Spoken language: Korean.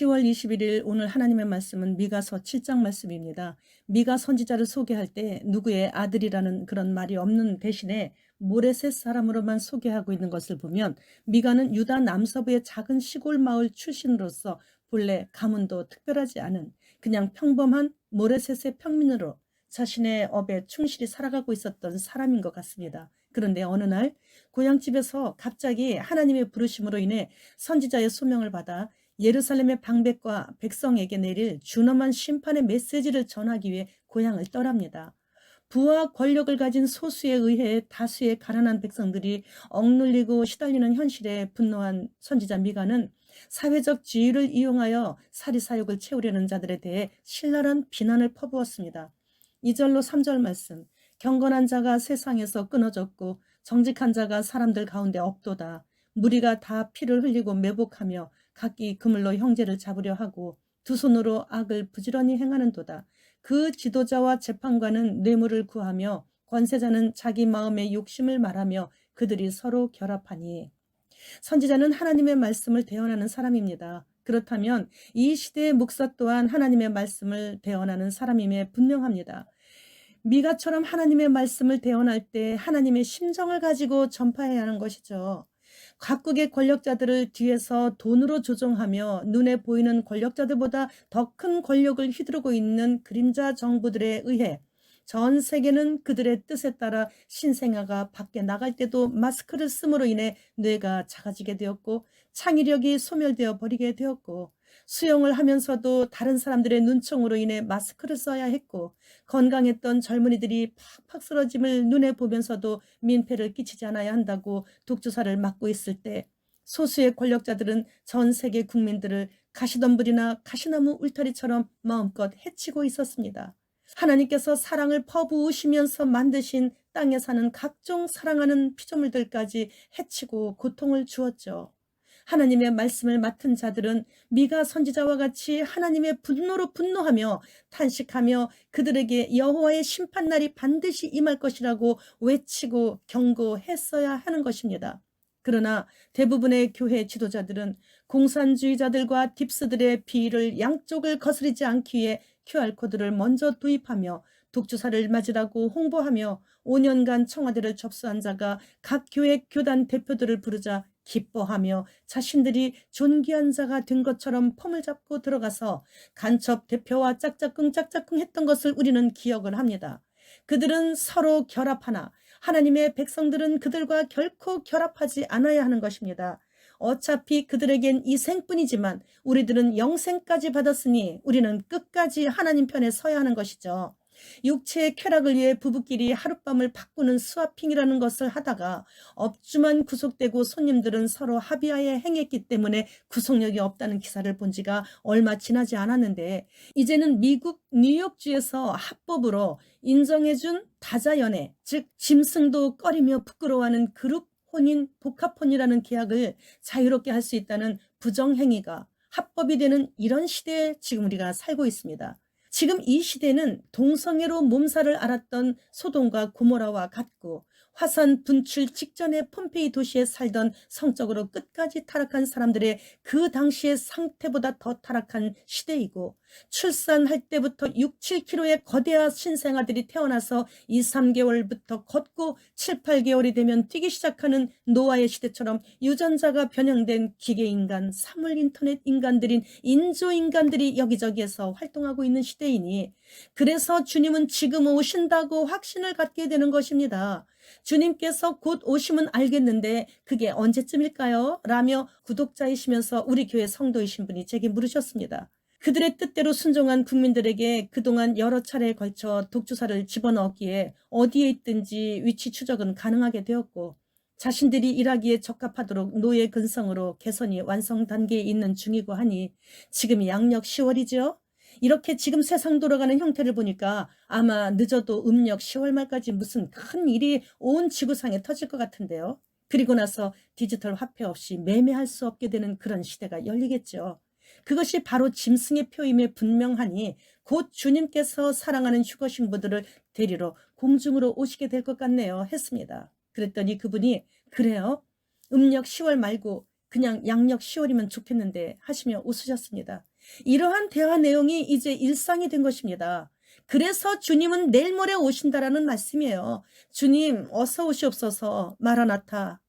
10월 21일 오늘 하나님의 말씀은 미가서 7장 말씀입니다. 미가 선지자를 소개할 때 누구의 아들이라는 그런 말이 없는 대신에 모레셋 사람으로만 소개하고 있는 것을 보면 미가는 유다 남서부의 작은 시골 마을 출신으로서 본래 가문도 특별하지 않은 그냥 평범한 모레셋의 평민으로 자신의 업에 충실히 살아가고 있었던 사람인 것 같습니다. 그런데 어느 날 고향집에서 갑자기 하나님의 부르심으로 인해 선지자의 소명을 받아 예루살렘의 방백과 백성에게 내릴 준엄한 심판의 메시지를 전하기 위해 고향을 떠납니다. 부와 권력을 가진 소수에 의해 다수의 가난한 백성들이 억눌리고 시달리는 현실에 분노한 선지자 미가는 사회적 지위를 이용하여 사리사욕을 채우려는 자들에 대해 신랄한 비난을 퍼부었습니다. 2절로 3절 말씀, 경건한 자가 세상에서 끊어졌고 정직한 자가 사람들 가운데 없도다. 무리가 다 피를 흘리고 매복하며 각기 그물로 형제를 잡으려 하고 두 손으로 악을 부지런히 행하는도다. 그 지도자와 재판관은 뇌물을 구하며 권세자는 자기 마음의 욕심을 말하며 그들이 서로 결합하니. 선지자는 하나님의 말씀을 대언하는 사람입니다. 그렇다면 이 시대의 목사 또한 하나님의 말씀을 대언하는 사람임에 분명합니다. 미가처럼 하나님의 말씀을 대언할 때 하나님의 심정을 가지고 전파해야 하는 것이죠. 각국의 권력자들을 뒤에서 돈으로 조종하며 눈에 보이는 권력자들보다 더 큰 권력을 휘두르고 있는 그림자 정부들에 의해 전 세계는 그들의 뜻에 따라 신생아가 밖에 나갈 때도 마스크를 씀으로 인해 뇌가 작아지게 되었고 창의력이 소멸되어 버리게 되었고 수영을 하면서도 다른 사람들의 눈총으로 인해 마스크를 써야 했고 건강했던 젊은이들이 팍팍 쓰러짐을 눈에 보면서도 민폐를 끼치지 않아야 한다고 독주사를 맡고 있을 때 소수의 권력자들은 전 세계 국민들을 가시덤불이나 가시나무 울타리처럼 마음껏 해치고 있었습니다. 하나님께서 사랑을 퍼부으시면서 만드신 땅에 사는 각종 사랑하는 피조물들까지 해치고 고통을 주었죠. 하나님의 말씀을 맡은 자들은 미가 선지자와 같이 하나님의 분노로 분노하며 탄식하며 그들에게 여호와의 심판날이 반드시 임할 것이라고 외치고 경고했어야 하는 것입니다. 그러나 대부분의 교회 지도자들은 공산주의자들과 딥스들의 비위를 양쪽을 거스르지 않기 위해 QR코드를 먼저 도입하며 독주사를 맞으라고 홍보하며 5년간 청와대를 접수한 자가 각 교회 교단 대표들을 부르자 기뻐하며 자신들이 존귀한 자가 된 것처럼 폼을 잡고 들어가서 간첩 대표와 짝짝꿍 했던 것을 우리는 기억을 합니다. 그들은 서로 결합하나 하나님의 백성들은 그들과 결코 결합하지 않아야 하는 것입니다. 어차피 그들에겐 이 생뿐이지만 우리들은 영생까지 받았으니 우리는 끝까지 하나님 편에 서야 하는 것이죠. 육체의 쾌락을 위해 부부끼리 하룻밤을 바꾸는 스와핑이라는 것을 하다가 업주만 구속되고 손님들은 서로 합의하에 행했기 때문에 구속력이 없다는 기사를 본 지가 얼마 지나지 않았는데 이제는 미국 뉴욕주에서 합법으로 인정해준 다자연애, 즉 짐승도 꺼리며 부끄러워하는 그룹 혼인 복합혼이라는 계약을 자유롭게 할 수 있다는 부정행위가 합법이 되는 이런 시대에 지금 우리가 살고 있습니다. 지금 이 시대는 동성애로 몸살을 앓았던 소돔과 고모라와 같고 화산 분출 직전에 폼페이 도시에 살던 성적으로 끝까지 타락한 사람들의 그 당시의 상태보다 더 타락한 시대이고 출산할 때부터 6, 7kg의 거대한 신생아들이 태어나서 2, 3개월부터 걷고 7, 8개월이 되면 뛰기 시작하는 노아의 시대처럼 유전자가 변형된 기계인간, 사물인터넷 인간들인 인조인간들이 여기저기에서 활동하고 있는 시대이니 그래서 주님은 지금 오신다고 확신을 갖게 되는 것입니다. 주님께서 곧 오시면 알겠는데 그게 언제쯤일까요? 라며 구독자이시면서 우리 교회 성도이신 분이 제게 물으셨습니다. 그들의 뜻대로 순종한 국민들에게 그동안 여러 차례에 걸쳐 독주사를 집어넣었기에 어디에 있든지 위치 추적은 가능하게 되었고 자신들이 일하기에 적합하도록 노예 근성으로 개선이 완성 단계에 있는 중이고 하니 지금이 양력 10월이죠. 이렇게 지금 세상 돌아가는 형태를 보니까 아마 늦어도 음력 10월 말까지 무슨 큰 일이 온 지구상에 터질 것 같은데요. 그리고 나서 디지털 화폐 없이 매매할 수 없게 되는 그런 시대가 열리겠죠. 그것이 바로 짐승의 표임에 분명하니 곧 주님께서 사랑하는 휴거 신부들을 데리러 공중으로 오시게 될 것 같네요 했습니다. 그랬더니 그분이 그래요? 음력 10월 말고 그냥 양력 10월이면 좋겠는데 하시며 웃으셨습니다. 이러한 대화 내용이 이제 일상이 된 것입니다. 그래서 주님은 내일 모레 오신다라는 말씀이에요. 주님 어서 오시옵소서 마라나타.